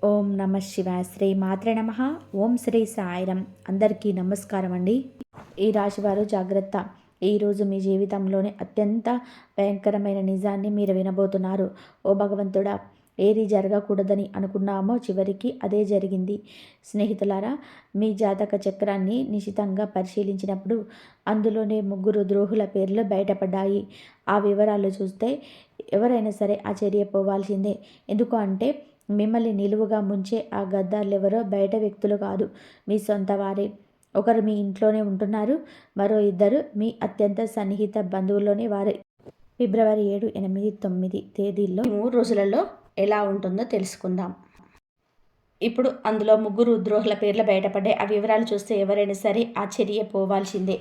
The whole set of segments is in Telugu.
ఓం నమ శివాయ. శ్రీ మాత్రే నమ. ఓం శ్రీ సాయిరం. అందరికీ నమస్కారం అండి. ఈ రాశివారు జాగ్రత్త. ఈరోజు మీ జీవితంలోని అత్యంత భయంకరమైన నిజాన్ని మీరు వినబోతున్నారు. ఓ భగవంతుడా, ఏది జరగకూడదని అనుకున్నామో చివరికి అదే జరిగింది. స్నేహితులారా, మీ జాతక చక్రాన్ని నిశితంగా పరిశీలించినప్పుడు అందులోనే 3 ద్రోహుల పేర్లు బయటపడ్డాయి. ఆ వివరాలు చూస్తే ఎవరైనా సరే ఆశ్చర్యపోవాల్సిందే. ఎందుకు అంటే మిమ్మల్ని నిలువుగా ముంచే ఆ గద్దార్లెవరో బయట వ్యక్తులు కాదు, మీ సొంత వారే. ఒకరు మీ ఇంట్లోనే ఉంటున్నారు, మరో 2 మీ అత్యంత సన్నిహిత బంధువుల్లోని వారే. ఫిబ్రవరి 7, 8, 9 తేదీల్లో 3 రోజులలో ఎలా ఉంటుందో తెలుసుకుందాం. ఇప్పుడు అందులో 3 ద్రోహుల పేర్లు బయటపడ్డాయి. ఆ వివరాలు చూస్తే ఎవరైనా సరే ఆశ్చర్యపోవాల్సిందే.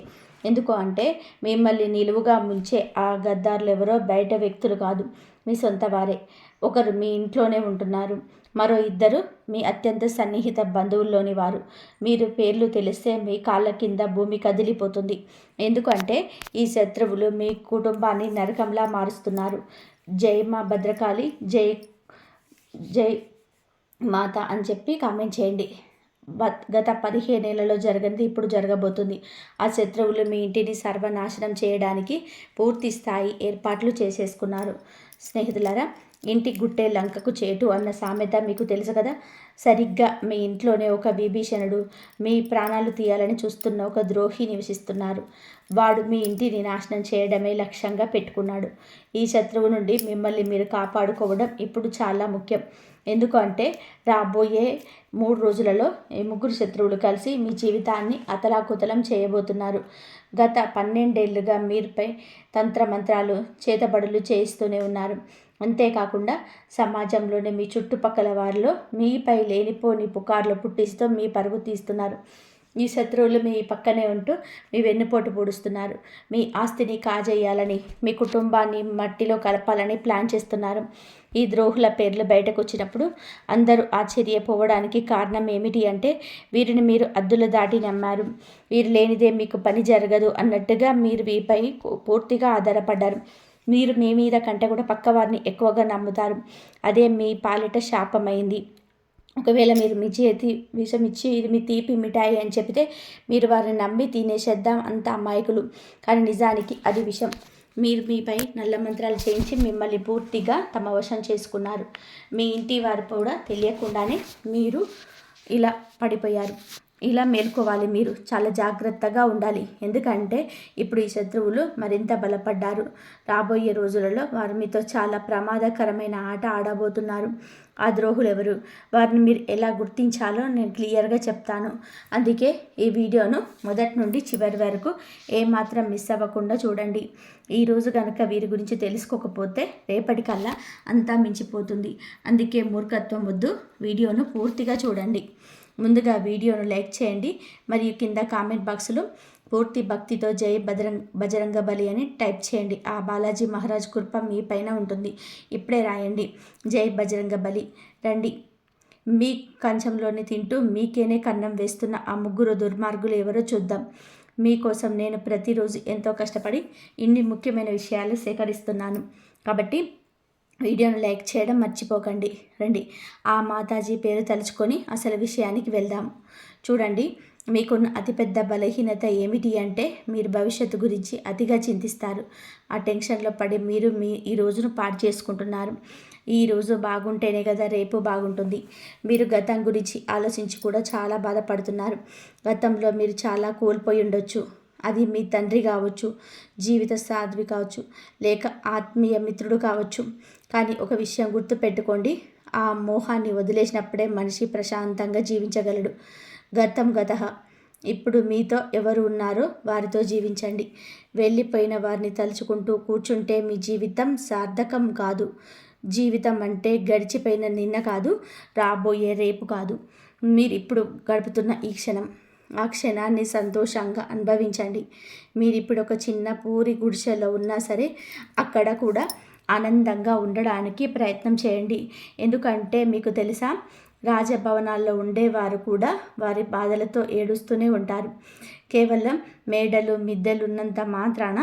ఎందుకు అంటే మిమ్మల్ని నిలువుగా ముంచే ఆ గద్దార్లెవరో బయట వ్యక్తులు కాదు, మీ సొంత వారే. ఒకరు మీ ఇంట్లోనే ఉంటున్నారు, మరో 2 మీ అత్యంత సన్నిహిత బంధువుల్లోని వారు. మీరు పేర్లు తెలిస్తే మీ కాళ్ళ కింద భూమి కదిలిపోతుంది. ఎందుకంటే ఈ శత్రువులు మీ కుటుంబాన్ని నరకంలా మారుస్తున్నారు. జై మా భద్రకాళి, జై జై మాత అని చెప్పి కామెంట్ చేయండి. గత 15 ఏళ్లలో జరిగినది ఇప్పుడు జరగబోతుంది. ఆ శత్రువులు మీ ఇంటిని సర్వనాశనం చేయడానికి పూర్తి స్థాయి ఏర్పాట్లు చేసేసుకున్నారు. స్నేహితులారా, ఇంటి గుట్టే లంకకు చేటు అన్న సామెత మీకు తెలుసు కదా. సరిగ్గా మీ ఇంట్లోనే ఒక విభీషణుడు, మీ ప్రాణాలు తీయాలని చూస్తున్న ఒక ద్రోహి నివసిస్తున్నారు. వాడు మీ ఇంటిని నాశనం చేయడమే లక్ష్యంగా పెట్టుకున్నాడు. ఈ శత్రువు నుండి మిమ్మల్ని మీరు కాపాడుకోవడం ఇప్పుడు చాలా ముఖ్యం. ఎందుకంటే రాబోయే 3 రోజులలో ఈ 3 శత్రువులు కలిసి మీ జీవితాన్ని అతలాకుతలం చేయబోతున్నారు. గత 12 ఏళ్లుగా మీరుపై తంత్రమంత్రాలు, చేతబడులు చేయిస్తూనే ఉన్నారు. అంతేకాకుండా సమాజంలోని మీ చుట్టుపక్కల వారిలో మీపై లేనిపోని పుకార్లు పుట్టిస్తూ మీ పరుగు తీస్తున్నారు. ఈ శత్రువులు మీ పక్కనే ఉంటూ మీ వెన్నుపోటు పొడుస్తున్నారు. మీ ఆస్తిని కాజేయాలని, మీ కుటుంబాన్ని మట్టిలో కలపాలని ప్లాన్ చేస్తున్నారు. ఈ ద్రోహుల పేర్లు బయటకు వచ్చినప్పుడు అందరూ ఆశ్చర్యపోవడానికి కారణం ఏమిటి అంటే వీరిని మీరు అద్దులు దాటి నమ్మారు. వీరు లేనిదే మీకు పని జరగదు అన్నట్టుగా మీరు వీపై పూర్తిగా ఆధారపడ్డారు. మీరు మీ మీద కంటే కూడా పక్కవారిని ఎక్కువగా నమ్ముతారు. అదే మీ పాలిట శాపమైంది. ఒకవేళ మీరు మీ చేతి విషం ఇచ్చి ఇది మీ తీపి మిఠాయి అని చెబితే మీరు వారిని నమ్మి తినేసేద్దాం, అంత అమాయకులు. కానీ నిజానికి అది విషం. మీరు మీపై నల్ల మంత్రాలు చేయించి మిమ్మల్ని పూర్తిగా తమ వశం చేసుకున్నారు. మీ ఇంటి వారు కూడా తెలియకుండానే మీరు ఇలా పడిపోయారు. ఇలా మేల్కోవాలి. మీరు చాలా జాగ్రత్తగా ఉండాలి. ఎందుకంటే ఇప్పుడు ఈ శత్రువులు మరింత బలపడ్డారు. రాబోయే రోజులలో వారు మీతో చాలా ప్రమాదకరమైన ఆట ఆడబోతున్నారు. ఆ ద్రోహులు ఎవరు, వారిని మీరు ఎలా గుర్తించాలో నేను క్లియర్గా చెప్తాను. అందుకే ఈ వీడియోను మొదటి నుండి చివరి వరకు ఏమాత్రం మిస్ అవ్వకుండా చూడండి. ఈరోజు కనుక వీరి గురించి తెలుసుకోకపోతే రేపటికల్లా అంతా మించిపోతుంది. అందుకే మూర్ఖత్వం వద్దు, వీడియోను పూర్తిగా చూడండి. ముందుగా వీడియోను లైక్ చేయండి, మరియు కింద కామెంట్ బాక్స్లో పూర్తి భక్తితో జై బజరంగ బలి అని టైప్ చేయండి. ఆ బాలాజీ మహారాజ్ కృప మీ పైన ఉంటుంది. ఇప్పుడే రాయండి, జై బజరంగ బలి. రండి, మీ కంచంలోని తింటూ మీకేనే కన్నం వేస్తున్న ఆ 3 దుర్మార్గులు ఎవరో చూద్దాం. మీకోసం నేను ప్రతిరోజు ఎంతో కష్టపడి ఇన్ని ముఖ్యమైన విషయాలు సేకరిస్తున్నాను. కాబట్టి వీడియోను లైక్ చేయడం మర్చిపోకండి. రండి, ఆ మాతాజీ పేరు తలుచుకొని అసలు విషయానికి వెళ్దాం. చూడండి, మీకున్న అతిపెద్ద బలహీనత ఏమిటి అంటే మీరు భవిష్యత్తు గురించి అతిగా చింతిస్తారు. ఆ టెన్షన్లో పడి మీరు ఈ రోజును పాడు చేసుకుంటున్నారు. ఈ రోజు బాగుంటేనే కదా రేపు బాగుంటుంది. మీరు గతం గురించి ఆలోచించి కూడా చాలా బాధపడుతున్నారు. గతంలో మీరు చాలా కోల్పోయి ఉండొచ్చు. అది మీ తండ్రి కావచ్చు, జీవిత సాధ్వి కావచ్చు, లేక ఆత్మీయ మిత్రుడు కావచ్చు. కానీ ఒక విషయం గుర్తుపెట్టుకోండి, ఆ మోహాన్ని వదిలేసినప్పుడే మనిషి ప్రశాంతంగా జీవించగలడు. గతం గతః. ఇప్పుడు మీతో ఎవరు ఉన్నారో వారితో జీవించండి. వెళ్ళిపోయిన వారిని తలుచుకుంటూ కూర్చుంటే మీ జీవితం సార్థకం కాదు. జీవితం అంటే గడిచిపోయిన నిన్న కాదు, రాబోయే రేపు కాదు, మీరు ఇప్పుడు గడుపుతున్న ఈ క్షణం. ఆ క్షణాన్ని సంతోషంగా అనుభవించండి. మీరు ఇప్పుడు ఒక చిన్న పూరి గుడిసెలో ఉన్నా సరే అక్కడ కూడా ఆనందంగా ఉండడానికి ప్రయత్నం చేయండి. ఎందుకంటే మీకు తెలుసా, రాజభవనాల్లో ఉండేవారు కూడా వారి బాధలతో ఏడుస్తూనే ఉంటారు. కేవలం మేడలు మిద్దెలు ఉన్నంత మాత్రాన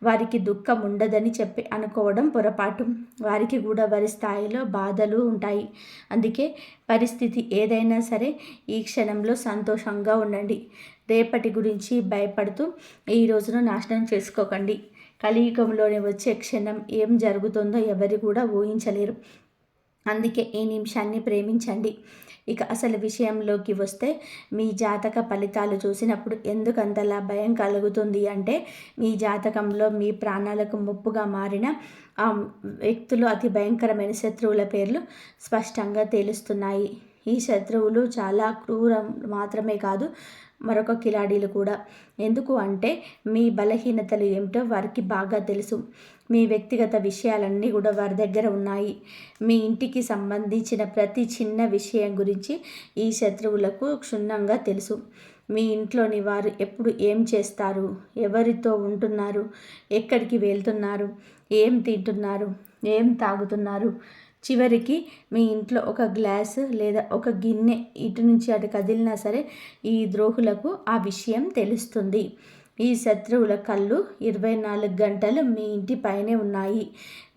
వారికి దుఃఖం ఉండదని చెప్పి అనుకోవడం పొరపాటు. వారికి కూడా వారి స్థాయిలో బాధలు ఉంటాయి. అందుకే పరిస్థితి ఏదైనా సరే ఈ క్షణంలో సంతోషంగా ఉండండి. రేపటి గురించి భయపడుతూ ఈ రోజును నాశనం చేసుకోకండి. కలియుగంలోనే వచ్చే క్షణం ఏం జరుగుతుందో ఎవరు కూడా ఊహించలేరు. అందుకే ఈ నిమిషాన్ని ప్రేమించండి. ఇక అసలు విషయంలోకి వస్తే మీ జాతక ఫలితాలు చూసినప్పుడు ఎందుకంతలా భయం కలుగుతుంది అంటే, మీ జాతకంలో మీ ప్రాణాలకు ముప్పుగా మారిన ఆ వ్యక్తులు అతి భయంకరమైన శత్రువుల పేర్లు స్పష్టంగా తెలుస్తున్నాయి. ఈ శత్రువులు చాలా క్రూరం మాత్రమే కాదు, మరొక కిలాడీలు కూడా. ఎందుకు అంటే మీ బలహీనతలు ఏమిటో వారికి బాగా తెలుసు. మీ వ్యక్తిగత విషయాలన్నీ కూడా వారి దగ్గర ఉన్నాయి. మీ ఇంటికి సంబంధించిన ప్రతి చిన్న విషయం గురించి ఈ శత్రువులకు క్షుణ్ణంగా తెలుసు. మీ ఇంట్లోని వారు ఎప్పుడు ఏం చేస్తారు, ఎవరితో ఉంటున్నారు, ఎక్కడికి వెళ్తున్నారు, ఏం తింటున్నారు, ఏం తాగుతున్నారు, చివరికి మీ ఇంట్లో ఒక గ్లాసు లేదా ఒక గిన్నె ఇటు నుంచి అటు కదిలినా సరే ఈ ద్రోహులకు ఆ విషయం తెలుస్తుంది. ఈ శత్రువుల కళ్ళు 24 గంటలు మీ ఇంటి పైనే ఉన్నాయి.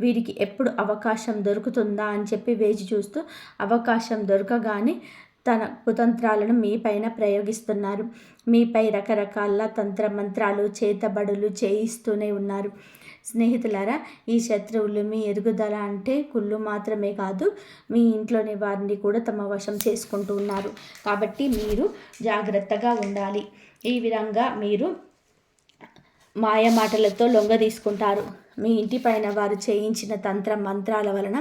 వీరికి ఎప్పుడు అవకాశం దొరుకుతుందా అని చెప్పి వేచి చూస్తూ అవకాశం దొరకగానే తన కుతంత్రాలను మీ పైన ప్రయోగిస్తున్నారు. మీపై రకరకాల తంత్రమంత్రాలు చేతబడులు చేయిస్తూనే ఉన్నారు. స్నేహితులారా, ఈ శత్రువులు మీ ఎదుగుదల అంటే కుళ్ళు మాత్రమే కాదు, మీ ఇంట్లోని వారిని కూడా తమ వశం చేసుకుంటూ ఉన్నారు. కాబట్టి మీరు జాగ్రత్తగా ఉండాలి. ఈ విధంగా మీరు మాయ మాటలతో లొంగ తీసుకుంటారు. మీ ఇంటి పైన వారు చేయించిన తంత్ర మంత్రాల వలన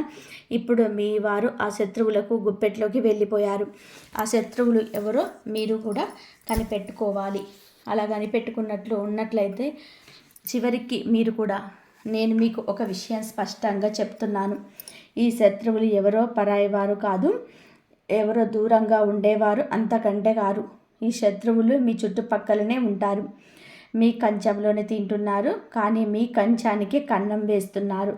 ఇప్పుడు మీ వారు ఆ శత్రువులకు గుప్పెట్లోకి వెళ్ళిపోయారు. ఆ శత్రువులు ఎవరో మీరు కూడా కనిపెట్టుకోవాలి. అలా కనిపెట్టుకున్నట్లు ఉన్నట్లయితే చివరికి మీరు కూడా, నేను మీకు ఒక విషయం స్పష్టంగా చెప్తున్నాను. ఈ శత్రువులు ఎవరో పరాయి వారు కాదు, ఎవరో దూరంగా ఉండేవారు అంతకంటే కారు. ఈ శత్రువులు మీ చుట్టుపక్కలనే ఉంటారు. మీ కంచంలోనే తింటున్నారు, కానీ మీ కంచానికి కన్నం వేస్తున్నారు.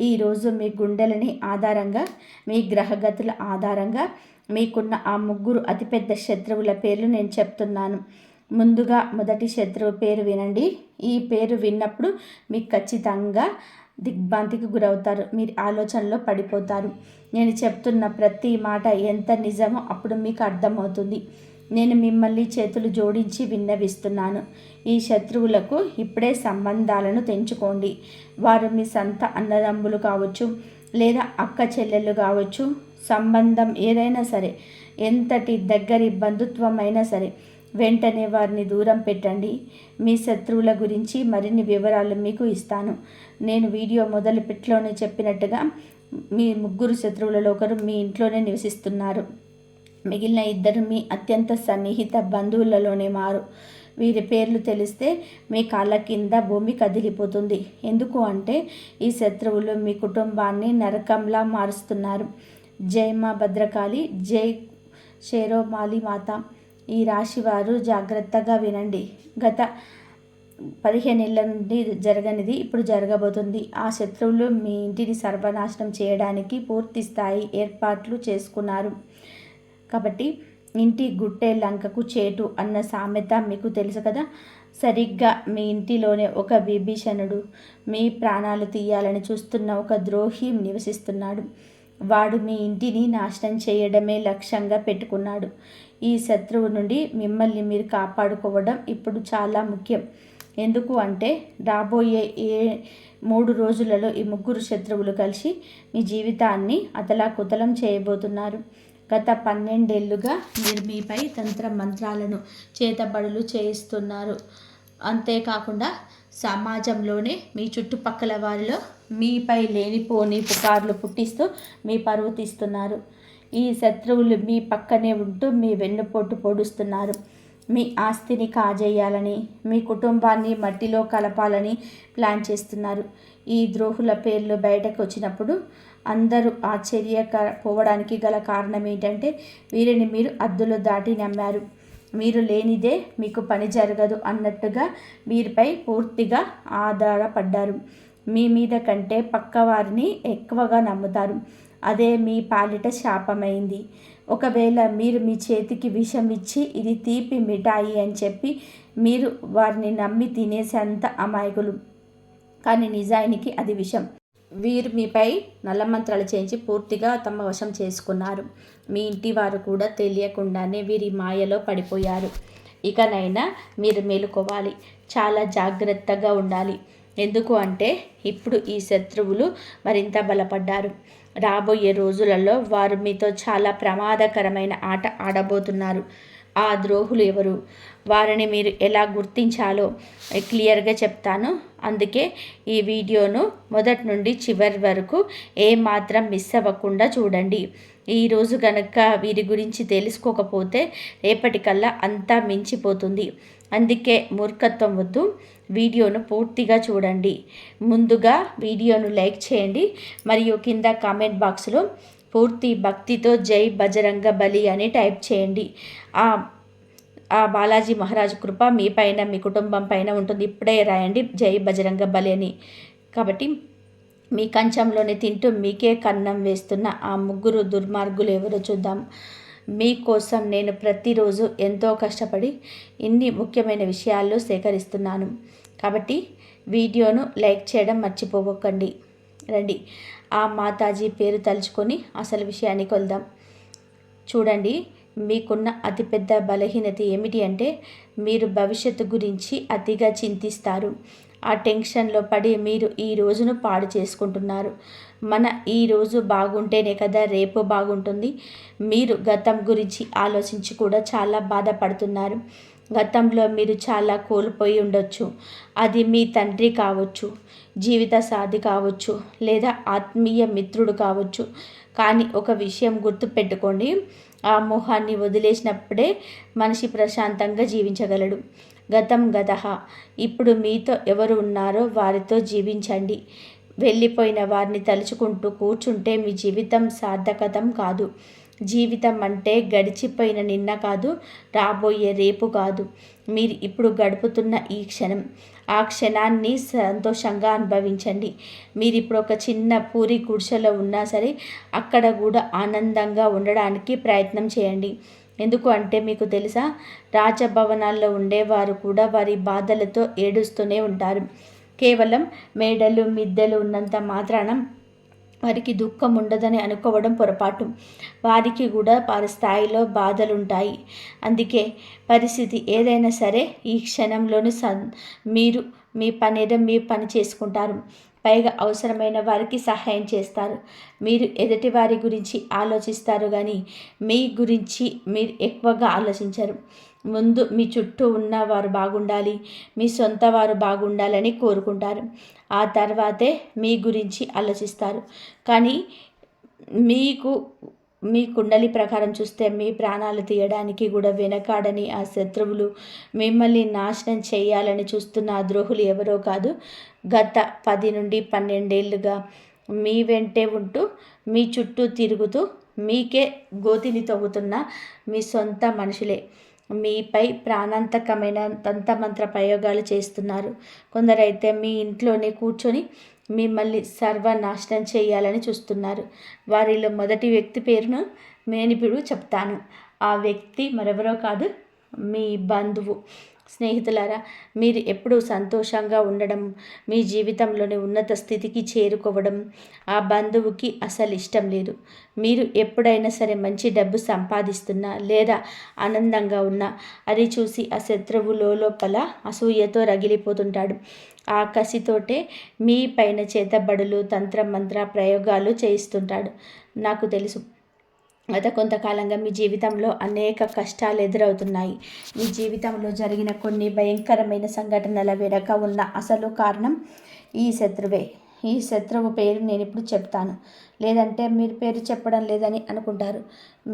ఈరోజు మీ గుండెలని ఆధారంగా, మీ గ్రహగతుల ఆధారంగా మీకున్న ఆ 3 అతిపెద్ద శత్రువుల పేర్లు నేను చెప్తున్నాను. ముందుగా మొదటి శత్రువు పేరు వినండి. ఈ పేరు విన్నప్పుడు మీకు ఖచ్చితంగా దిగ్భ్రాంతికి గురవుతారు. మీరు ఆలోచనలో పడిపోతారు. నేను చెప్తున్న ప్రతి మాట ఎంత నిజమో అప్పుడు మీకు అర్థమవుతుంది. నేను మిమ్మల్ని చేతులు జోడించి విన్నవిస్తున్నాను. ఈ శత్రువులకు ఇప్పుడే సంబంధాలను తెంచుకోండి. వారు మీ సొంత అన్నదమ్ములు కావచ్చు, లేదా అక్క చెల్లెళ్ళు కావచ్చు. సంబంధం ఏదైనా సరే, ఎంతటి దగ్గరి బంధుత్వం అయినా సరే, వెంటనే వారిని దూరం పెట్టండి. మీ శత్రువుల గురించి మరిన్ని వివరాలు మీకు ఇస్తాను. నేను వీడియో మొదలుపెట్లోనే చెప్పినట్టుగా మీ 3 శత్రువులలో ఒకరు మీ ఇంట్లోనే నివసిస్తున్నారు. మిగిలిన 2 మీ అత్యంత సన్నిహిత బంధువులలోనే మారు. వీరి పేర్లు తెలిస్తే మీ కాళ్ళ కింద భూమి కదిలిపోతుంది. ఎందుకు అంటే ఈ శత్రువులు మీ కుటుంబాన్ని నరకంలా మారుస్తున్నారు. జై మా భద్రకాళి, జై షేరోమాలి మాత. ఈ రాశివారు జాగ్రత్తగా వినండి. గత 15 ఏళ్ళ నుండి జరగనిది ఇప్పుడు జరగబోతుంది. ఆ శత్రువులు మీ ఇంటిని సర్వనాశనం చేయడానికి పూర్తి స్థాయి ఏర్పాట్లు చేసుకున్నారు. కాబట్టి ఇంటి గుట్టే లంకకు చేటు అన్న సామెత మీకు తెలుసు కదా. సరిగ్గా మీ ఇంటిలోనే ఒక విభీషణుడు, మీ ప్రాణాలు తీయాలని చూస్తున్న ఒక ద్రోహి నివసిస్తున్నాడు. వాడు మీ ఇంటిని నాశనం చేయడమే లక్ష్యంగా పెట్టుకున్నాడు. ఈ శత్రువు నుండి మిమ్మల్ని మీరు కాపాడుకోవడం ఇప్పుడు చాలా ముఖ్యం. ఎందుకు అంటే రాబోయే 3 రోజులలో ఈ 3 శత్రువులు కలిసి మీ జీవితాన్ని అతలాకుతలం చేయబోతున్నారు. గత 12 ఏళ్ళుగా మీరు మీపై తంత్ర మంత్రాలను చేతబడులు చేయిస్తున్నారు. అంతేకాకుండా సమాజంలోనే మీ చుట్టుపక్కల వారిలో మీపై లేనిపోని పుకార్లు పుట్టిస్తూ మీ పరువు తీస్తున్నారు. ఈ శత్రువులు మీ పక్కనే ఉంటూ మీ వెన్నుపోటు పొడుస్తున్నారు. మీ ఆస్తిని కాజేయాలని, మీ కుటుంబాన్ని మట్టిలో కలపాలని ప్లాన్ చేస్తున్నారు. ఈ ద్రోహుల పేర్లు బయటకు వచ్చినప్పుడు అందరూ ఆశ్చర్యపోవడానికి గల కారణం ఏంటంటే వీరిని మీరు అద్దులు దాటి నమ్మారు. మీరు లేనిదే మీకు పని జరగదు అన్నట్టుగా వీరిపై పూర్తిగా ఆధారపడ్డారు. మీ మీద కంటే పక్కవారిని ఎక్కువగా నమ్ముతారు. అదే మీ పాలిట శాపమైంది. ఒకవేళ మీరు మీ చేతికి విషం ఇచ్చి ఇది తీపి మిఠాయి అని చెప్పి మీరు వారిని నమ్మి తినేసేంత అమాయకులు. కానీ నిజానికి అది విషం. వీరు మీపై నల్లమంత్రాలు చేయించి పూర్తిగా తమ వశం చేసుకున్నారు. మీ ఇంటి వారు కూడా తెలియకుండానే వీరి మాయలో పడిపోయారు. ఇకనైనా మీరు మేలుకోవాలి, చాలా జాగ్రత్తగా ఉండాలి. ఎందుకు అంటే ఇప్పుడు ఈ శత్రువులు మరింత బలపడ్డారు. రాబోయే రోజులలో వారు మీతో చాలా ప్రమాదకరమైన ఆట ఆడబోతున్నారు. ఆ ద్రోహులు ఎవరు, వారిని మీరు ఎలా గుర్తించాలో క్లియర్గా చెప్తాను. అందుకే ఈ వీడియోను మొదటి నుండి చివరి వరకు ఏమాత్రం మిస్ అవ్వకుండా చూడండి. ఈరోజు కనుక వీరి గురించి తెలుసుకోకపోతే రేపటికల్లా అంతా మించిపోతుంది. అందుకే మూర్ఖత్వం వద్దు, వీడియోను పూర్తిగా చూడండి. ముందుగా వీడియోను లైక్ చేయండి మరియు కింద కామెంట్ బాక్స్లో పూర్తి భక్తితో జై బజరంగ బలి అని టైప్ చేయండి. ఆ బాలాజీ మహారాజ్ కృప మీ పైన, మీ కుటుంబం పైన ఉంటుంది. ఇప్పుడే రాయండి జై బజరంగ బలి అని. కాబట్టి మీ కంచంలోనే తింటూ మీకే కన్నం వేస్తున్న ఆ ముగ్గురు దుర్మార్గులు ఎవరో చూద్దాం. మీకోసం నేను ప్రతిరోజు ఎంతో కష్టపడి ఇన్ని ముఖ్యమైన విషయాలు సేకరిస్తున్నాను. కాబట్టి వీడియోను లైక్ చేయడం మర్చిపోకండి. రండి ఆ మాతాజీ పేరు తలుచుకొని అసలు విషయానికి వెళ్దాం. చూడండి, మీకున్న అతిపెద్ద బలహీనత ఏమిటి అంటే మీరు భవిష్యత్తు గురించి అతిగా చింతిస్తారు. ఆ టెన్షన్లో పడి మీరు ఈ రోజును పాడు చేసుకుంటున్నారు. మన ఈ రోజు బాగుంటేనే కదా రేపు బాగుంటుంది. మీరు గతం గురించి ఆలోచించి కూడా చాలా బాధపడుతున్నారు. గతంలో మీరు చాలా కోల్పోయి ఉండొచ్చు. అది మీ తండ్రి కావచ్చు, జీవిత సాథి కావచ్చు, లేదా ఆత్మీయ మిత్రుడు కావచ్చు. కానీ ఒక విషయం గుర్తుపెట్టుకోండి, ఆ మోహాన్ని వదిలేసినప్పుడే మనిషి ప్రశాంతంగా జీవించగలడు. గతం గతః. ఇప్పుడు మీతో ఎవరు ఉన్నారో వారితో జీవించండి. వెళ్ళిపోయిన వారిని తలుచుకుంటూ కూర్చుంటే మీ జీవితం సార్థకతం కాదు. జీవితం అంటే గడిచిపోయిన నిన్న కాదు, రాబోయే రేపు కాదు, మీరు ఇప్పుడు గడుపుతున్న ఈ క్షణం. ఆ క్షణాన్ని సంతోషంగా అనుభవించండి. మీరు ఇప్పుడు ఒక చిన్న పూరి గుడిసెలో ఉన్నా సరే అక్కడ కూడా ఆనందంగా ఉండడానికి ప్రయత్నం చేయండి. ఎందుకు అంటే మీకు తెలుసా, రాజభవనాల్లో ఉండేవారు కూడా వారి బాధలతో ఏడుస్తూనే ఉంటారు. కేవలం మేడలు మిద్దెలు ఉన్నంత మాత్రాన వారికి దుఃఖం ఉండదని అనుకోవడం పొరపాటు. వారికి కూడా వారి స్థాయిలో బాధలుంటాయి. అందుకే పరిస్థితి ఏదైనా సరే ఈ క్షణంలోని మీరు మీ పని చేసుకుంటారు. పైగా అవసరమైన వారికి సహాయం చేస్తారు. మీరు ఎదుటి వారి గురించి ఆలోచిస్తారు కానీ మీ గురించి మీరు ఎక్కువగా ఆలోచించరు. ముందు మీ చుట్టూ ఉన్న వారు బాగుండాలి, మీ సొంత వారు బాగుండాలని కోరుకుంటారు. ఆ తర్వాతే మీ గురించి ఆలోచిస్తారు. కానీ మీ కుండలి ప్రకారం చూస్తే మీ ప్రాణాలు తీయడానికి కూడా వెనకాడని ఆ శత్రువులు, మిమ్మల్ని నాశనం చేయాలని చూస్తున్న ఆ ద్రోహులు ఎవరో కాదు, గత 10 నుండి 12 ఏళ్ళుగా మీ వెంటే ఉంటూ మీ చుట్టూ తిరుగుతూ మీకే గోతిని తవ్వుతున్న మీ సొంత మనుషులే. మీపై ప్రాణాంతకమైన తంత్రమంత్ర ప్రయోగాలు చేస్తున్నారు. కొందరైతే మీ ఇంట్లోనే కూర్చొని మిమ్మల్ని సర్వనాశనం చేయాలని చూస్తున్నారు. వారిలో మొదటి వ్యక్తి పేరును నేను ఇప్పుడు చెప్తాను. ఆ వ్యక్తి మరెవరో కాదు, మీ బంధువు. స్నేహితులారా, మీరు ఎప్పుడూ సంతోషంగా ఉండడం, మీ జీవితంలోని ఉన్నత స్థితికి చేరుకోవడం ఆ బంధువుకి అసలు ఇష్టం లేదు. మీరు ఎప్పుడైనా సరే మంచి డబ్బు సంపాదిస్తున్నా లేదా ఆనందంగా ఉన్నా అది చూసి ఆ శత్రువు లోపల అసూయతో రగిలిపోతుంటాడు. ఆ కసితోటే మీ పైన చేతబడులు, తంత్రమంత్ర ప్రయోగాలు చేయిస్తుంటాడు. నాకు తెలుసు, గత కొంతకాలంగా మీ జీవితంలో అనేక కష్టాలు ఎదురవుతున్నాయి. మీ జీవితంలో జరిగిన కొన్ని భయంకరమైన సంఘటనల వెనుక ఉన్న అసలు కారణం ఈ శత్రువే. ఈ శత్రువు పేరు నేను ఇప్పుడు చెప్తాను, లేదంటే మీరు పేరు చెప్పడం లేదని అనుకుంటారు.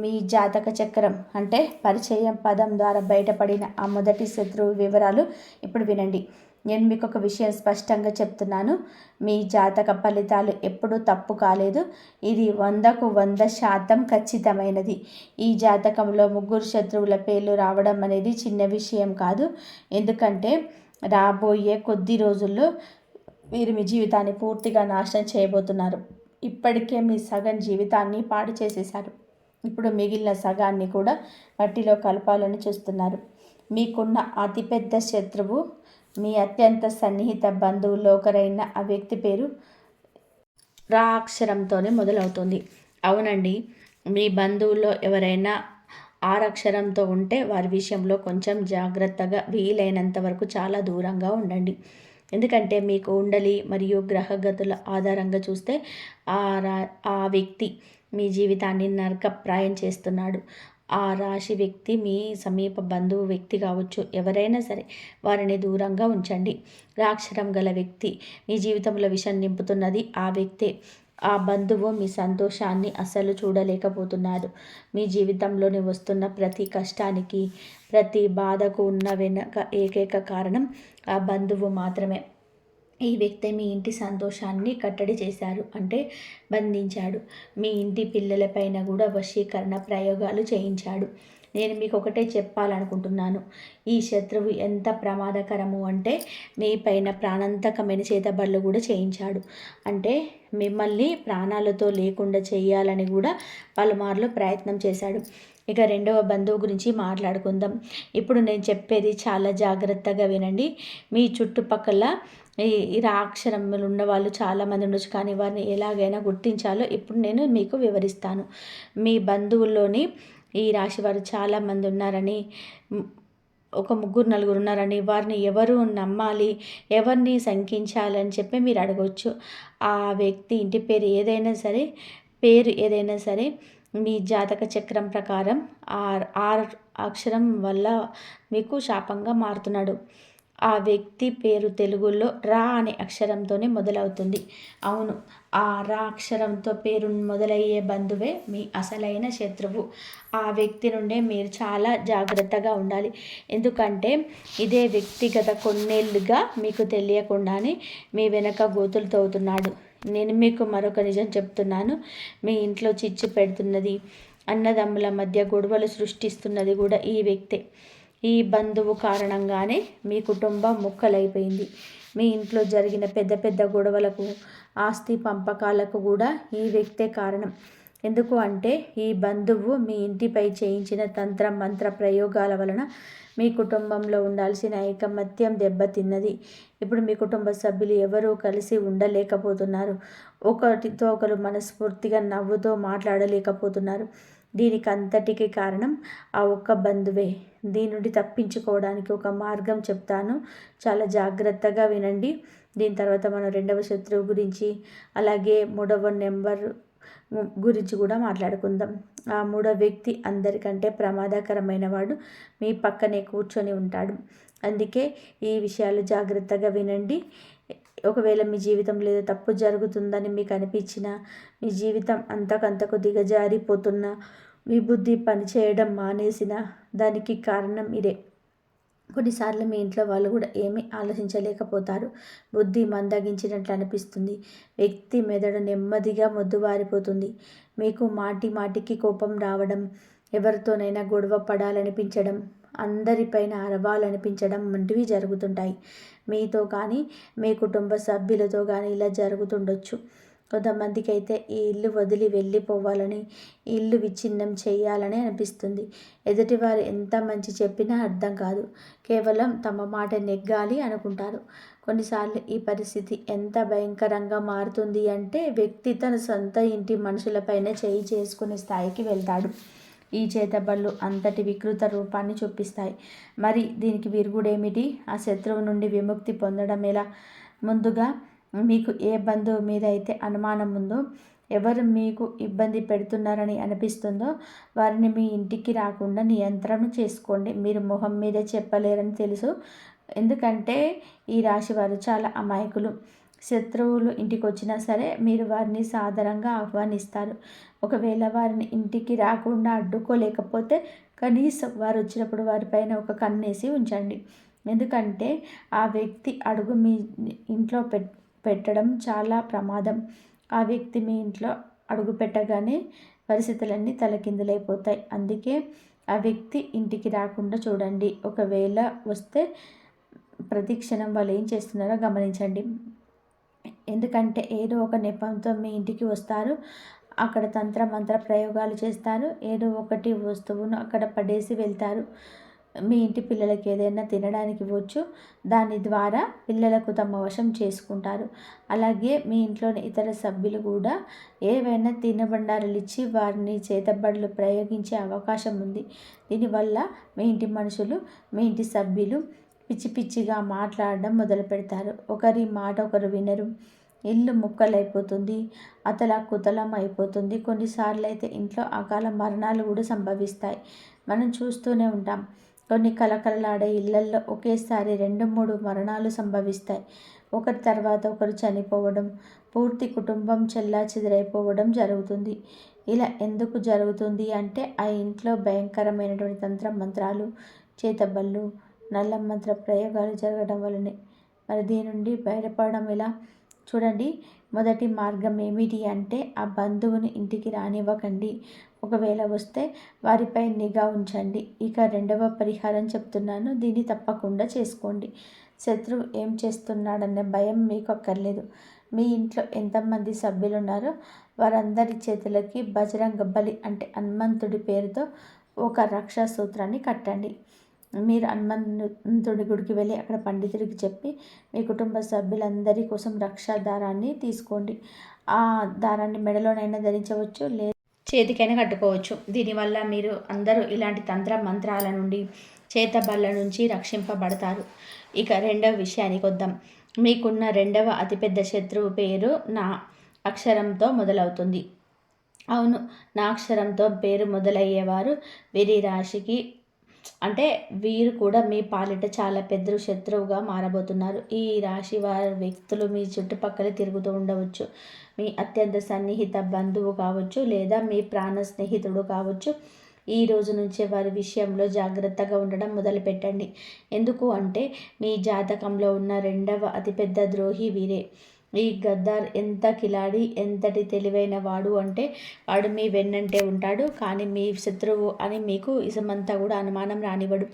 మీ జాతక చక్రం అంటే పరిచయం పదం ద్వారా బయటపడిన ఆ మొదటి శత్రువు వివరాలు ఇప్పుడు వినండి. నేను మీకు ఒక విషయం స్పష్టంగా చెప్తున్నాను, మీ జాతక ఫలితాలు ఎప్పుడూ తప్పు కాలేదు. ఇది 100కు 100% ఖచ్చితమైనది. ఈ జాతకంలో ముగ్గురు శత్రువుల పేర్లు రావడం అనేది చిన్న విషయం కాదు. ఎందుకంటే రాబోయే కొద్ది రోజుల్లో మీరు మీ జీవితాన్ని పూర్తిగా నాశనం చేయబోతున్నారు. ఇప్పటికే మీ సగం జీవితాన్ని పాడు చేసేశారు. ఇప్పుడు మిగిలిన సగాన్ని కూడా మట్టిలో కలపాలని చూస్తున్నారు. మీకున్న అతిపెద్ద శత్రువు మీ అత్యంత సన్నిహిత బంధువుల్లో ఒకరైన ఆ వ్యక్తి పేరు రా అక్షరంతోనే మొదలవుతుంది. అవునండి, మీ బంధువుల్లో ఎవరైనా ఆరక్షరంతో ఉంటే వారి విషయంలో కొంచెం జాగ్రత్తగా, వీలైనంత వరకు చాలా దూరంగా ఉండండి. ఎందుకంటే మీ కుండలి మరియు గ్రహగతుల ఆధారంగా చూస్తే ఆ వ్యక్తి మీ జీవితాన్ని నరకప్రాయం చేస్తున్నాడు. ఆ రాశి వ్యక్తి మీ సమీప బంధువు వ్యక్తి కావచ్చు, ఎవరైనా సరే వారిని దూరంగా ఉంచండి. రాక్షరం గల వ్యక్తి మీ జీవితంలో విషం నింపుతున్నది ఆ వ్యక్తే. ఆ బంధువు మీ సంతోషాన్ని అస్సలు చూడలేకపోతున్నాడు. మీ జీవితంలోని వస్తున్న ప్రతి కష్టానికి, ప్రతి బాధకు ఉన్న వెనక ఏకైక కారణం ఆ బంధువు మాత్రమే. ఈ వ్యక్తి మీ ఇంటి సంతోషాన్ని కట్టడి చేశారు, అంటే బంధించాడు. మీ ఇంటి పిల్లలపైన కూడా వశీకరణ ప్రయోగాలు చేయించాడు. నేను మీకు ఒకటే చెప్పాలనుకుంటున్నాను. ఈ శత్రువు ఎంత ప్రమాదకరము అంటే మీ పైన ప్రాణాంతకమైన చేతబడులు కూడా చేయించాడు. అంటే మిమ్మల్ని ప్రాణాలతో లేకుండా చేయాలని కూడా పలుమార్లు ప్రయత్నం చేశాడు. ఇక రెండవ బంధువు గురించి మాట్లాడుకుందాం. ఇప్పుడు నేను చెప్పేది చాలా జాగ్రత్తగా వినండి. మీ చుట్టుపక్కల ఈ రాక్షరములు ఉన్న వాళ్ళు చాలామంది ఉండొచ్చు, కానీ వారిని ఎలాగైనా గుర్తించాలో ఇప్పుడు నేను మీకు వివరిస్తాను. మీ బంధువుల్లోని ఈ రాశి వారు చాలామంది ఉన్నారని, ఒక ముగ్గురు నలుగురు ఉన్నారని, వారిని ఎవరు నమ్మాలి, ఎవరిని శంకించాలని చెప్పి మీరు అడగవచ్చు. ఆ వ్యక్తి ఇంటి పేరు ఏదైనా సరే మీ జాతక చక్రం ప్రకారం ఆర్ అక్షరం వల్ల మీకు శాపంగా మారుతున్నాడు. ఆ వ్యక్తి పేరు తెలుగులో రా అనే అక్షరంతోనే మొదలవుతుంది. అవును, ఆ రా అక్షరంతో పేరు మొదలయ్యే బంధువే మీ అసలైన శత్రువు. ఆ వ్యక్తి నుండే మీరు చాలా జాగ్రత్తగా ఉండాలి. ఎందుకంటే ఇదే వ్యక్తిగత కొన్నేళ్ళుగా మీకు తెలియకుండానే మీ వెనక గోతులు తవ్వుతున్నాడు. నేను మీకు మరొక నిజం చెప్తున్నాను. మీ ఇంట్లో చిచ్చు పెడుతున్నది, అన్నదమ్ముల మధ్య గొడవలు సృష్టిస్తున్నది కూడా ఈ వ్యక్తే. ఈ బంధువు కారణంగానే మీ కుటుంబం ముక్కలైపోయింది. మీ ఇంట్లో జరిగిన పెద్ద పెద్ద గొడవలకు, ఆస్తి పంపకాలకు కూడా ఈ వ్యక్తే కారణం. ఎందుకు అంటే ఈ బంధువు మీ ఇంటిపై చేయించిన తంత్ర మంత్ర ప్రయోగాల వలన మీ కుటుంబంలో ఉండాల్సిన ఐకమత్యం దెబ్బతిన్నది. ఇప్పుడు మీ కుటుంబ సభ్యులు ఎవరూ కలిసి ఉండలేకపోతున్నారు. ఒకరితో ఒకరు మనస్ఫూర్తిగా నవ్వుతో మాట్లాడలేకపోతున్నారు. దీనికి అంతటికి కారణం ఆ ఒక్క బంధువే. దీని నుండి తప్పించుకోవడానికి ఒక మార్గం చెప్తాను, చాలా జాగ్రత్తగా వినండి. దీని తర్వాత మనం రెండవ శత్రువు గురించి, అలాగే మూడవ నెంబర్ గురించి కూడా మాట్లాడుకుందాం. ఆ మూడవ వ్యక్తి అందరికంటే ప్రమాదకరమైన వాడు మీ పక్కనే కూర్చొని ఉంటాడు. అందుకే ఈ విషయాలు జాగ్రత్తగా వినండి. ఒకవేళ మీ జీవితంలో ఏదో తప్పు జరుగుతుందని మీకు అనిపించినా, మీ జీవితం అంతకంతకు దిగజారిపోతున్నా, మీ బుద్ధి పనిచేయడం మానేసిన, దానికి కారణం ఇదే. కొన్నిసార్లు మీ ఇంట్లో వాళ్ళు కూడా ఏమీ ఆలోచించలేకపోతారు. బుద్ధి మందగించినట్లు అనిపిస్తుంది. వ్యక్తి మెదడు నెమ్మదిగా మొద్దుబారిపోతుంది. మీకు మాటి మాటికి కోపం రావడం, ఎవరితోనైనా గొడవ పడాలనిపించడం, అందరిపైన అరవాలనిపించడం వంటివి జరుగుతుంటాయి. మీతో కానీ, మీ కుటుంబ సభ్యులతో కానీ ఇలా జరుగుతుండొచ్చు. కొంతమందికి అయితే ఈ ఇల్లు వదిలి వెళ్ళిపోవాలని, ఈ ఇల్లు విచ్ఛిన్నం చేయాలని అనిపిస్తుంది. ఎదుటివారు ఎంత మంచి చెప్పినా అర్థం కాదు. కేవలం తమ మాట నెగ్గాలి అనుకుంటారు. కొన్నిసార్లు ఈ పరిస్థితి ఎంత భయంకరంగా మారుతుంది అంటే వ్యక్తి తన సొంత ఇంటి మనుషులపైన చేయి చేసుకునే స్థాయికి వెళ్తాడు. ఈ చేతబళ్ళు అంతటి వికృత రూపాన్ని చూపిస్తాయి. మరి దీనికి విరుగుడేమిటి? ఆ శత్రువు నుండి విముక్తి పొందడం ఎలా? ముందుగా మీకు ఏ బంధువు మీద అయితే అనుమానం ఉందో, ఎవరు మీకు ఇబ్బంది పెడుతున్నారని అనిపిస్తుందో వారిని మీ ఇంటికి రాకుండా నియంత్రణ చేసుకోండి. మీరు మొహం మీద చెప్పలేరని తెలుసు, ఎందుకంటే ఈ రాశి వారు చాలా అమాయకులు. శత్రువులు ఇంటికి వచ్చినా సరే మీరు వారిని సాదరంగా ఆహ్వానిస్తారు. ఒకవేళ వారిని ఇంటికి రాకుండా అడ్డుకోలేకపోతే కనీసం వారు వచ్చినప్పుడు వారిపైన ఒక కన్నేసి ఉంచండి. ఎందుకంటే ఆ వ్యక్తి అడుగు మీ ఇంట్లో పెట్టడం చాలా ప్రమాదం. ఆ వ్యక్తి మీ ఇంట్లో అడుగు పెట్టగానే పరిస్థితులన్నీ తలకిందులైపోతాయి. అందుకే ఆ వ్యక్తి ఇంటికి రాకుండా చూడండి. ఒకవేళ వస్తే ప్రతి క్షణం వాళ్ళు ఏం చేస్తున్నారో గమనించండి. ఎందుకంటే ఏదో ఒక నెపంతో మీ ఇంటికి వస్తారు. అక్కడ తంత్ర మంత్ర ప్రయోగాలు చేస్తారు. ఏదో ఒకటి వస్తువును అక్కడ పడేసి వెళ్తారు. మీ ఇంటి పిల్లలకి ఏదైనా తినడానికి ఇవ్వచ్చు. దాని ద్వారా పిల్లలకు తమ వశం చేసుకుంటారు. అలాగే మీ ఇంట్లోని ఇతర సభ్యులు కూడా ఏవైనా తినబండారాలు ఇచ్చి వారిని చేతబడులు ప్రయోగించే అవకాశం ఉంది. దీనివల్ల మీ ఇంటి మనుషులు, మీ ఇంటి సభ్యులు పిచ్చి పిచ్చిగా మాట్లాడడం మొదలు పెడతారు. ఒకరి మాట ఒకరు వినరు. ఇల్లు ముక్కలైపోతుంది, అతలాకుతలం అయిపోతుంది. కొన్నిసార్లు అయితే ఇంట్లో అకాల మరణాలు కూడా సంభవిస్తాయి. మనం చూస్తూనే ఉంటాం. కొన్ని కలకలలాడే ఇళ్లల్లో ఒకేసారి 2-3 మరణాలు సంభవిస్తాయి. ఒకరి తర్వాత ఒకరు చనిపోవడం, పూర్తి కుటుంబం చెల్లాచెదరైపోవడం జరుగుతుంది. ఇలా ఎందుకు జరుగుతుంది అంటే ఆ ఇంట్లో భయంకరమైనటువంటి తంత్ర మంత్రాలు, చేతబళ్ళు, నల్ల మంత్ర ప్రయోగాలు జరగడం వల్లనే. మరి దీని నుండి బయటపడడం ఎలా? చూడండి, మొదటి మార్గం ఏమిటి అంటే ఆ బంధువుని ఇంటికి రానివ్వకండి. ఒకవేళ వస్తే వారిపై నిఘా ఉంచండి. ఇక రెండవ పరిహారం చెప్తున్నాను, దీన్ని తప్పకుండా చేసుకోండి. శత్రువు ఏం చేస్తున్నాడనే భయం మీకు అక్కర్లేదు. మీ ఇంట్లో ఎంతమంది సభ్యులు ఉన్నారో వారందరి చేతులకి బజరంగ బలి అంటే హనుమంతుడి పేరుతో ఒక రక్షా సూత్రాన్ని కట్టండి. మీరు హనుమంతుడి గుడికి వెళ్ళి అక్కడ పండితుడికి చెప్పి మీ కుటుంబ సభ్యులందరి కోసం రక్షా దారాన్ని తీసుకోండి. ఆ దారాన్ని మెడలోనైనా ధరించవచ్చు, లేదా చేతికైనా కట్టుకోవచ్చు. దీనివల్ల మీరు అందరూ ఇలాంటి తంత్ర మంత్రాల నుండి, చేతబళ్ళ నుంచి రక్షింపబడతారు. ఇక రెండవ విషయానికి వద్దాం. మీకున్న రెండవ అతిపెద్ద శత్రువు పేరు నా అక్షరంతో మొదలవుతుంది. అవును, నా అక్షరంతో పేరు మొదలయ్యేవారు వీరి రాశికి అంటే వీరు కూడా మీ పాలిట చాలా పెద్ద శత్రువుగా మారబోతున్నారు. ఈ రాశి వారి వ్యక్తులు మీ చుట్టుపక్కల తిరుగుతూ ఉండవచ్చు. మీ అత్యంత సన్నిహిత బంధువు కావచ్చు, లేదా మీ ప్రాణ స్నేహితుడు కావచ్చు. ఈ రోజు నుంచే వారి విషయంలో జాగ్రత్తగా ఉండడం మొదలుపెట్టండి. ఎందుకు అంటే మీ జాతకంలో ఉన్న రెండవ అతిపెద్ద ద్రోహి వీరే. ఈ గద్దార్ ఎంత కిలాడి, ఎంతటి తెలివైన వాడు అంటే వాడు మీ వెన్నంటే ఉంటాడు, కానీ మీ శత్రువు అని మీకు ఇసమంతా కూడా అనుమానం రానివ్వడు.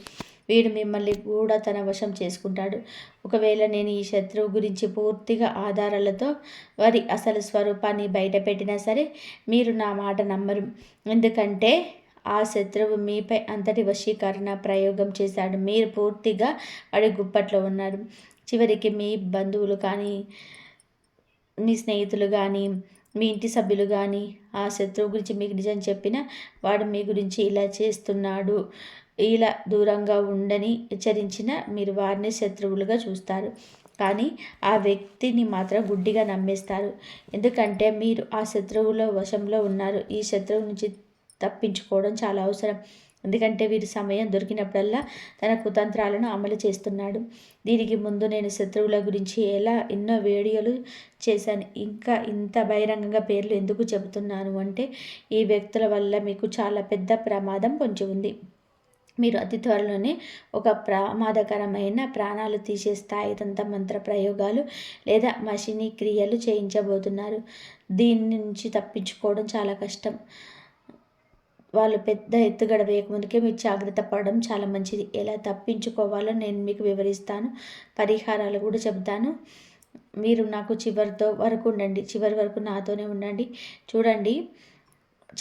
వీడు మిమ్మల్ని కూడా తన వశం చేసుకుంటాడు. ఒకవేళ నేను ఈ శత్రువు గురించి పూర్తిగా ఆధారాలతో వారి అసలు స్వరూపాన్ని బయట పెట్టినా సరే మీరు నా మాట నమ్మరు. ఎందుకంటే ఆ శత్రువు మీపై అంతటి వశీకరణ ప్రయోగం చేశాడు. మీరు పూర్తిగా వాడి గుప్పట్లో ఉన్నారు. చివరికి మీ బంధువులు కానీ, మీ స్నేహితులు కానీ, మీ ఇంటి సభ్యులు కానీ ఆ శత్రువు గురించి మీకు నిజం చెప్పినా వాడు మీ గురించి ఇలా చేస్తున్నాడు, ఇలా దూరంగా ఉండని హెచ్చరించిన మీరు వారిని శత్రువులుగా చూస్తారు. కానీ ఆ వ్యక్తిని మాత్రం గుడ్డిగా నమ్మేస్తారు. ఎందుకంటే మీరు ఆ శత్రువుల వశంలో ఉన్నారు. ఈ శత్రువు నుంచి తప్పించుకోవడం చాలా అవసరం. ఎందుకంటే వీరి సమయం దొరికినప్పుడల్లా తన కుతంత్రాలను అమలు చేస్తున్నాడు. దీనికి ముందు నేను శత్రువుల గురించి ఎన్నో వీడియోలు చేశాను. ఇంకా ఇంత బహిరంగంగా పేర్లు ఎందుకు చెబుతున్నాను అంటే ఈ వ్యక్తుల వల్ల మీకు చాలా పెద్ద ప్రమాదం పొంచి ఉంది. మీరు అతి త్వరలోనే ఒక ప్రమాదకరమైన ప్రాణాలు తీసే స్థాయి మంత్ర ప్రయోగాలు లేదా మషినీ క్రియలు చేయించబోతున్నారు. దీని నుంచి తప్పించుకోవడం చాలా కష్టం. వాళ్ళు పెద్ద ఎత్తుగడ వేయకముందుకే మీరు జాగ్రత్త పడడం చాలా మంచిది. ఎలా తప్పించుకోవాలో నేను మీకు వివరిస్తాను, పరిహారాలు కూడా చెబుతాను. మీరు నాకు చివరి వరకు నాతోనే ఉండండి. చూడండి,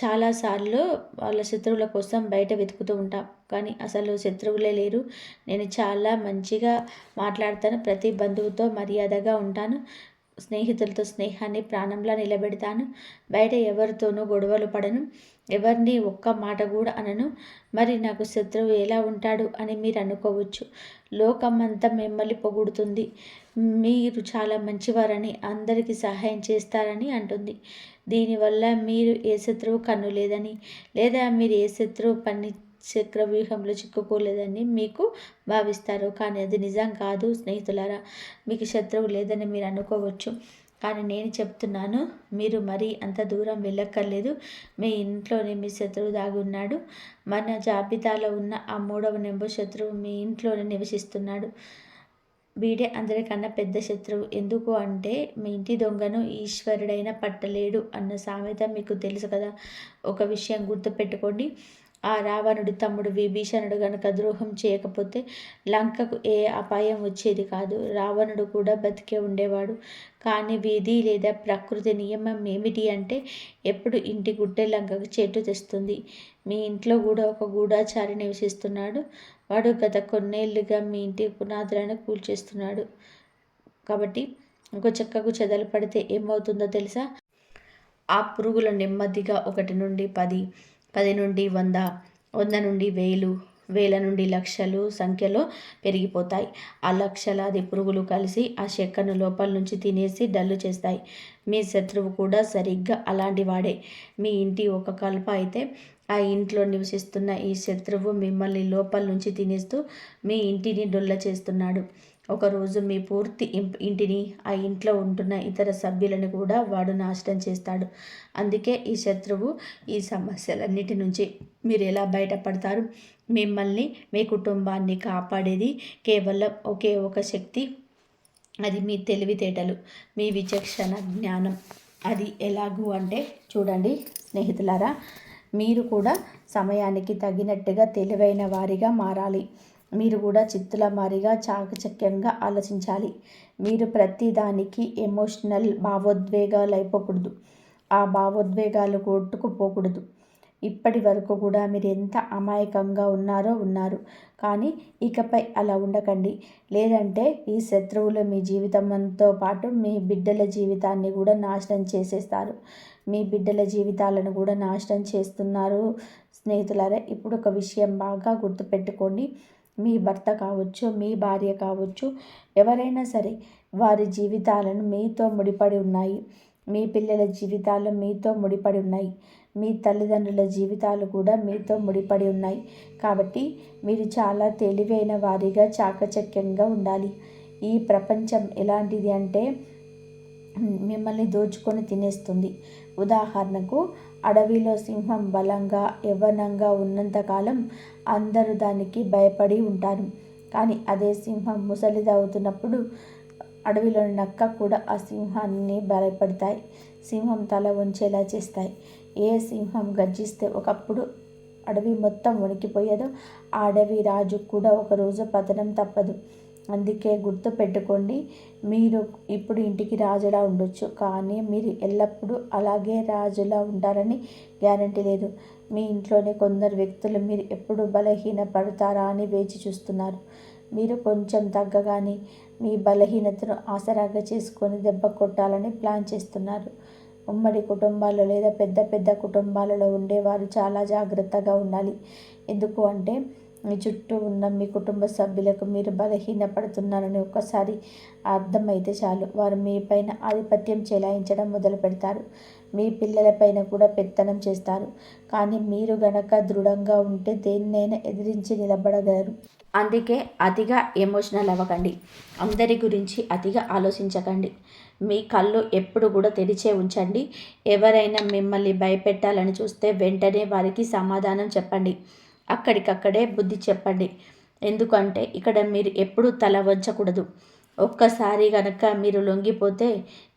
చాలాసార్లు వాళ్ళ శత్రువుల కోసం బయట వెతుకుతూ ఉంటాం, కానీ అసలు శత్రువులే లేరు. నేను చాలా మంచిగా మాట్లాడతాను, ప్రతి బంధువుతో మర్యాదగా ఉంటాను, స్నేహితులతో స్నేహాన్ని ప్రాణంలా నిలబెడతాను, బయట ఎవరితోనూ గొడవలు పడను, ఎవరిని ఒక్క మాట కూడా అనను. మరి నాకు శత్రువు ఎలా ఉంటాడు అని మీరు అనుకోవచ్చు. లోకమంతా మిమ్మల్ని పొగుడుతుంది, మీరు చాలా మంచివారని, అందరికీ సహాయం చేస్తారని అంటుంది. దీనివల్ల మీరు ఏ శత్రువు కన్ను లేదని, లేదా మీరు ఏ శత్రువు చక్రవ్యూహంలో చిక్కుకోలేదని మీకు భావిస్తారు. కానీ అది నిజం కాదు స్నేహితులారా. మీకు శత్రువు లేదని మీరు అనుకోవచ్చు, కానీ నేను చెప్తున్నాను, మీరు మరీ అంత దూరం వెళ్ళక్కర్లేదు. మీ ఇంట్లోనే మీ శత్రువు దాగి ఉన్నాడు. మన జాబితాలో ఉన్న ఆ 3వ నెంబర్ శత్రువు మీ ఇంట్లోనే నివసిస్తున్నాడు. వీడే అందరికన్నా పెద్ద శత్రువు. ఎందుకు అంటే మీ ఇంటి దొంగను ఈశ్వరుడైనా పట్టలేడు అన్న సామెత మీకు తెలుసు కదా. ఒక విషయం గుర్తుపెట్టుకోండి, ఆ ఆ రావణుడి తమ్ముడు విభీషణుడు గనక ద్రోహం చేయకపోతే లంకకు ఏ అపాయం వచ్చేది కాదు. రావణుడు కూడా బతికే ఉండేవాడు. కానీ విధి లేదా ప్రకృతి నియమం ఏమిటి అంటే ఎప్పుడు ఇంటి గుడ్డే లంకకు చెట్టు తెస్తుంది. మీ ఇంట్లో కూడా ఒక గూఢాచారి నివసిస్తున్నాడు. వాడు గత కొన్నేళ్లుగా మీ ఇంటి పునాదులను కూల్చేస్తున్నాడు. కాబట్టి ఒక చెక్కకు చెదలు పడితే ఏమవుతుందో తెలుసా? ఆ పురుగులు నెమ్మదిగా 1 నుండి 10, 10 నుండి 100, 100 నుండి 1000, 1000 నుండి లక్షలు సంఖ్యలో పెరిగిపోతాయి. ఆ లక్షలాది పురుగులు కలిసి ఆ చెక్కను లోపల నుంచి తినేసి డల్లు చేస్తాయి. మీ శత్రువు కూడా సరిగ్గా అలాంటి వాడే. మీ ఇంటి ఒక కలప అయితే ఆ ఇంట్లో నివసిస్తున్న ఈ శత్రువు మిమ్మల్ని లోపల నుంచి తినేస్తూ మీ ఇంటిని డొల్ల చేస్తున్నాడు. ఒకరోజు మీ పూర్తి ఇంటిని, ఆ ఇంట్లో ఉంటున్న ఇతర సభ్యులను కూడా వాడు నాశనం చేస్తాడు. అందుకే ఈ శత్రువు, ఈ సమస్యలన్నిటి నుంచి మీరు ఎలా బయటపడతారు? మిమ్మల్ని, మీ కుటుంబాన్ని కాపాడేది కేవలం ఒకే ఒక శక్తి. అది మీ తెలివితేటలు, మీ విచక్షణ జ్ఞానం. అది ఎలాగూ అంటే చూడండి స్నేహితులారా, మీరు కూడా సమయానికి తగినట్టుగా తెలివైన వారిగా మారాలి. మీరు కూడా చిత్తుల మారిగా చాకచక్యంగా ఆలోచించాలి. మీరు ప్రతిదానికి ఎమోషనల్ భావోద్వేగాలు అయిపోకూడదు. ఆ భావోద్వేగాలు కొట్టుకుపోకూడదు. ఇప్పటి వరకు కూడా మీరు ఎంత అమాయకంగా ఉన్నారు. కానీ ఇకపై అలా ఉండకండి. లేదంటే ఈ శత్రువులు మీ జీవితంతో పాటు మీ బిడ్డల జీవితాన్ని కూడా నాశనం చేసేస్తారు. మీ బిడ్డల జీవితాలను కూడా నాశనం చేస్తున్నారు. స్నేహితులారా, ఇప్పుడు ఒక విషయం బాగా గుర్తుపెట్టుకోండి. మీ భర్త కావచ్చు, మీ భార్య కావచ్చు, ఎవరైనా సరే వారి జీవితాలను మీతో ముడిపడి ఉన్నాయి. మీ పిల్లల జీవితాలు మీతో ముడిపడి ఉన్నాయి. మీ తల్లిదండ్రుల జీవితాలు కూడా మీతో ముడిపడి ఉన్నాయి. కాబట్టి మీరు చాలా తెలివైన వారిగా చాకచక్యంగా ఉండాలి. ఈ ప్రపంచం ఎలాంటిది అంటే మిమ్మల్ని దోచుకొని తినేస్తుంది. ఉదాహరణకు, అడవిలో సింహం బలంగా యవ్వనంగా ఉన్నంతకాలం అందరూ దానికి భయపడి ఉంటారు. కానీ అదే సింహం ముసలిదవుతున్నప్పుడు అడవిలోని నక్క కూడా ఆ సింహాన్ని భయపడతాయి. సింహం తల వంచేలా చేస్తాయి. ఏ సింహం గర్జిస్తే ఒకప్పుడు అడవి మొత్తం వణికిపోయేదో ఆ అడవి రాజు కూడా ఒకరోజు పతనం తప్పదు. అందుకే గుర్తు పెట్టుకోండి, మీరు ఇప్పుడు ఇంటికి రాజులా ఉండొచ్చు, కానీ మీరు ఎల్లప్పుడూ అలాగే రాజులా ఉంటారని గ్యారంటీ లేదు. మీ ఇంట్లోనే కొందరు వ్యక్తులు మీరు ఎప్పుడు బలహీనపడతారా అని వేచి చూస్తున్నారు. మీరు కొంచెం తగ్గగానే మీ బలహీనతను ఆసరాగా చేసుకొని దెబ్బ కొట్టాలని ప్లాన్ చేస్తున్నారు. ఉమ్మడి కుటుంబాలు లేదా పెద్ద పెద్ద కుటుంబాలలో ఉండేవారు చాలా జాగ్రత్తగా ఉండాలి. ఎందుకు అంటే మీ చుట్టూ ఉన్న మీ కుటుంబ సభ్యులకు మీరు బలహీనపడుతున్నారని ఒక్కసారి అర్థమైతే చాలు, వారు మీ పైన ఆధిపత్యం చెలాయించడం మొదలు పెడతారు. మీ పిల్లలపైన కూడా పెత్తనం చేస్తారు. కానీ మీరు గనక దృఢంగా ఉంటే దేన్నైనా ఎదిరించి నిలబడగలరు. అందుకే అతిగా ఎమోషనల్ అవ్వకండి. అందరి గురించి అతిగా ఆలోచించకండి. మీ కళ్ళు ఎప్పుడు కూడా తెరిచే ఉంచండి. ఎవరైనా మిమ్మల్ని భయపెట్టాలని చూస్తే వెంటనే వారికి సమాధానం చెప్పండి. అక్కడికక్కడే బుద్ధి చెప్పండి. ఎందుకంటే ఇక్కడ మీరు ఎప్పుడూ తల వంచకూడదు. ఒక్కసారి కనుక మీరు లొంగిపోతే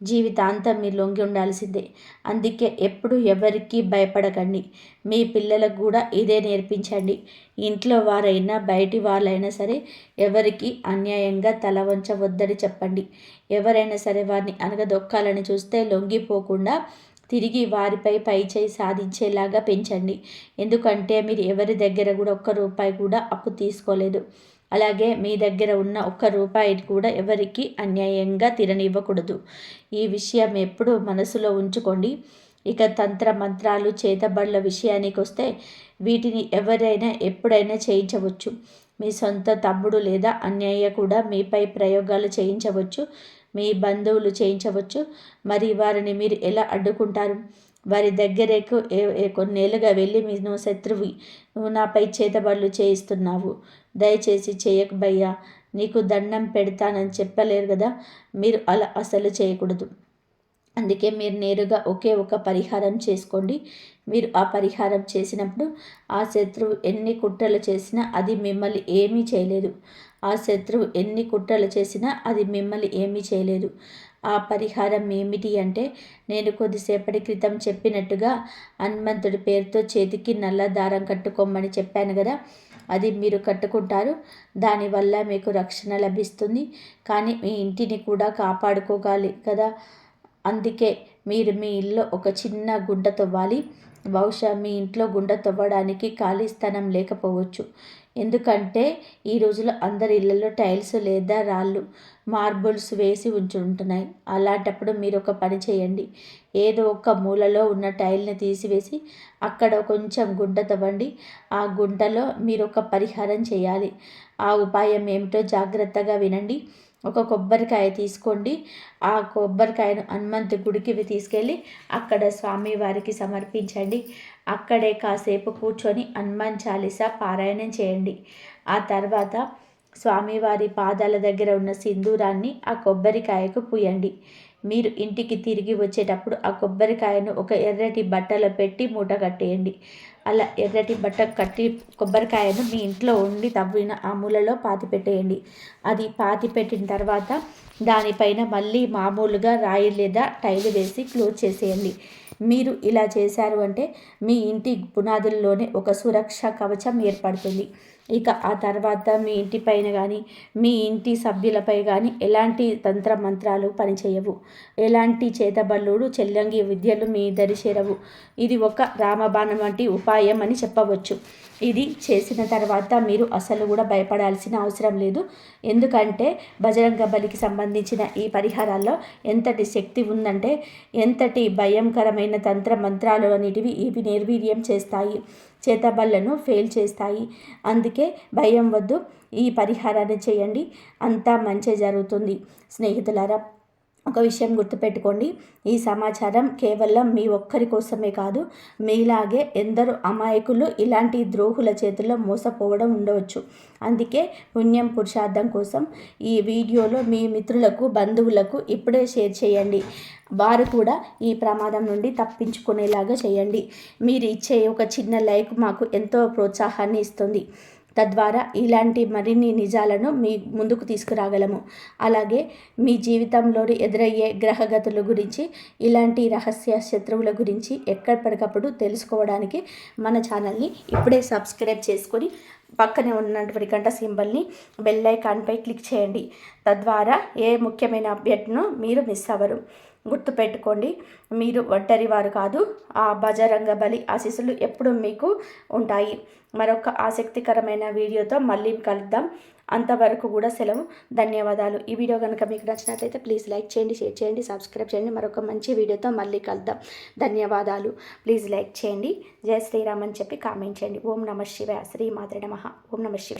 జీవితాంతం మీరు లొంగి ఉండాల్సిందే. అందుకే ఎప్పుడు ఎవరికి భయపడకండి. మీ పిల్లలకు కూడా ఇదే నేర్పించండి. ఇంట్లో వారైనా బయటి వాళ్ళైనా సరే ఎవరికి అన్యాయంగా తల వంచవద్దని చెప్పండి. ఎవరైనా సరే వారిని అనగదొక్కాలని చూస్తే లొంగిపోకుండా తిరిగి వారిపై పైచేయి సాధించేలాగా పెంచండి. ఎందుకంటే మీరు ఎవరి దగ్గర కూడా ఒక్క రూపాయి కూడా అప్పు తీసుకోలేదు. అలాగే మీ దగ్గర ఉన్న ఒక్క రూపాయిని కూడా ఎవరికి అన్యాయంగా తిననివ్వకూడదు. ఈ విషయం ఎప్పుడూ మనసులో ఉంచుకోండి. ఇక తంత్ర మంత్రాలు చేతబడుల విషయానికి వస్తే వీటిని ఎవరైనా ఎప్పుడైనా చేయించవచ్చు. మీ సొంత తమ్ముడు లేదా అన్నయ్య కూడా మీపై ప్రయోగాలు చేయించవచ్చు. మీ బంధువులు చేయించవచ్చు. మరి వారిని మీరు ఎలా అడ్డుకుంటారు? వారి దగ్గరకు కొన్నేళ్ళుగా వెళ్ళి నువ్వు శత్రువి, నువ్వు నాపై చేతబడులు చేయిస్తున్నావు, దయచేసి చేయకు భయ్యా, నీకు దండం పెడతానని చెప్పలేరు కదా. మీరు అలా అసలు చేయకూడదు. అందుకే మీరు నేరుగా ఒకే ఒక పరిహారం చేసుకోండి. మీరు ఆ పరిహారం చేసినప్పుడు ఆ శత్రువు ఎన్ని కుట్రలు చేసినా అది మిమ్మల్ని ఏమీ చేయలేదు. ఆ శత్రువు ఎన్ని కుట్రలు చేసినా అది మిమ్మల్ని ఏమీ చేయలేదు. ఆ పరిహారం ఏమిటి అంటే, నేను కొద్దిసేపటి క్రితం చెప్పినట్టుగా హనుమంతుడి పేరుతో చేతికి నల్ల దారం కట్టుకోమని చెప్పాను కదా, అది మీరు కట్టుకుంటారు. దానివల్ల మీకు రక్షణ లభిస్తుంది. కానీ మీ ఇంటిని కూడా కాపాడుకోగాలి కదా, అందుకే మీరు మీ ఇల్లు ఒక చిన్న గుంట తవ్వాలి. బహుశా మీ ఇంట్లో గుంట తవ్వడానికి ఖాళీ స్థలం లేకపోవచ్చు. ఎందుకంటే ఈ రోజుల్లో అందరి ఇళ్లలో టైల్స్ లేదా రాళ్ళు, మార్బుల్స్ వేసి ఉంటున్నాయి. అలాంటప్పుడు మీరు ఒక పని చేయండి. ఏదో ఒక మూలలో ఉన్న టైల్ని తీసివేసి అక్కడ కొంచెం గుంట తవ్వండి. ఆ గుంటలో మీరు ఒక పరిహారం చేయాలి. ఆ ఉపాయం ఏమిటో జాగ్రత్తగా వినండి. ఒక కొబ్బరికాయ తీసుకోండి. ఆ కొబ్బరికాయను హనుమంతు గుడికి తీసుకెళ్ళి అక్కడ స్వామివారికి సమర్పించండి. అక్కడే కాసేపు కూర్చొని హనుమాన్ చాలీసా పారాయణం చేయండి. ఆ తర్వాత స్వామివారి పాదాల దగ్గర ఉన్న సింధూరాన్ని ఆ కొబ్బరికాయకు పూయండి. మీరు ఇంటికి తిరిగి వచ్చేటప్పుడు ఆ కొబ్బరికాయను ఒక ఎర్రటి బట్టలో పెట్టి మూట కట్టేయండి. అలా ఎర్రటి బట్ట కట్టి కొబ్బరికాయను మీ ఇంట్లో ఉండి తవ్విన ఆ మూలలో పాతిపెట్టేయండి. అది పాతిపెట్టిన తర్వాత దానిపైన మళ్ళీ మామూలుగా రాయి లేదా టైలు వేసి క్లోజ్ చేసేయండి. మీరు ఇలా చేశారు అంటే మీ ఇంటి పునాదుల్లోనే ఒక సురక్ష కవచం ఏర్పడుతుంది. ఇక ఆ తర్వాత మీ ఇంటి పైన కానీ మీ ఇంటి సభ్యులపై కానీ ఎలాంటి తంత్ర మంత్రాలు పనిచేయవు. ఎలాంటి చేతబల్లుడు చెల్లంగి విద్యలు మీ దరి చేరవు. ఇది ఒక రామబాణం వంటి ఉపాయం అని చెప్పవచ్చు. ఇది చేసిన తర్వాత మీరు అసలు కూడా భయపడాల్సిన అవసరం లేదు. ఎందుకంటే బజరంగ బలికి సంబంధించిన ఈ పరిహారాల్లో ఎంతటి శక్తి ఉందంటే, ఎంతటి భయంకరమైన తంత్ర మంత్రాలు అనేటివి ఇవి నిర్వీర్యం చేస్తాయి, చేతబళ్లను ఫెయిల్ చేస్తాయి. అందుకే భయం వద్దు, ఈ పరిహారాన్ని చేయండి, అంతా మంచి జరుగుతుంది. స్నేహితులారా, ఒక విషయం గుర్తుపెట్టుకోండి. ఈ సమాచారం కేవలం మీ ఒక్కరి కోసమే కాదు, మీలాగే ఎందరో అమాయకులు ఇలాంటి ద్రోహుల చేతుల్లో మోసపోవడం ఉండవచ్చు. అందుకే పుణ్యం పురుషార్థం కోసం ఈ వీడియోలో మీ మిత్రులకు, బంధువులకు ఇప్పుడే షేర్ చేయండి. వారు కూడా ఈ ప్రమాదం నుండి తప్పించుకునేలాగా చేయండి. మీరు ఇచ్చే ఒక చిన్న లైక్ మాకు ఎంతో ప్రోత్సాహాన్ని ఇస్తుంది. తద్వారా ఇలాంటి మరిన్ని నిజాలను మీ ముందుకు తీసుకురాగలము. అలాగే మీ జీవితంలోని ఎదురయ్యే గ్రహగతుల గురించి, ఇలాంటి రహస్య శత్రువుల గురించి ఎక్కడికప్పుడు తెలుసుకోవడానికి మన ఛానల్ని ఇప్పుడే సబ్స్క్రైబ్ చేసుకొని పక్కనే ఉన్నటువంటి గంట సింబల్ని బెల్ ఐకాన్పై క్లిక్ చేయండి. తద్వారా ఏ ముఖ్యమైన అప్డేట్ను మీరు మిస్ అవ్వరు. గుర్తుపెట్టుకోండి, మీరు ఒంటరి వారు కాదు. ఆ బజరంగ బలి ఆశీస్సులు ఎప్పుడు మీకు ఉంటాయి. మరొక ఆసక్తికరమైన వీడియోతో మళ్ళీ కలుద్దాం. అంతవరకు కూడా సెలవు. ధన్యవాదాలు. ఈ వీడియో కనుక మీకు నచ్చినట్లయితే ప్లీజ్ లైక్ చేయండి, షేర్ చేయండి, సబ్స్క్రైబ్ చేయండి. మరొక మంచి వీడియోతో మళ్ళీ కలుద్దాం. ధన్యవాదాలు. ప్లీజ్ లైక్ చేయండి, జై శ్రీరామ్ అని చెప్పి కామెంట్ చేయండి. ఓం నమః శివాయ. శ్రీ మాత్రే నమః. ఓం నమః శివాయ.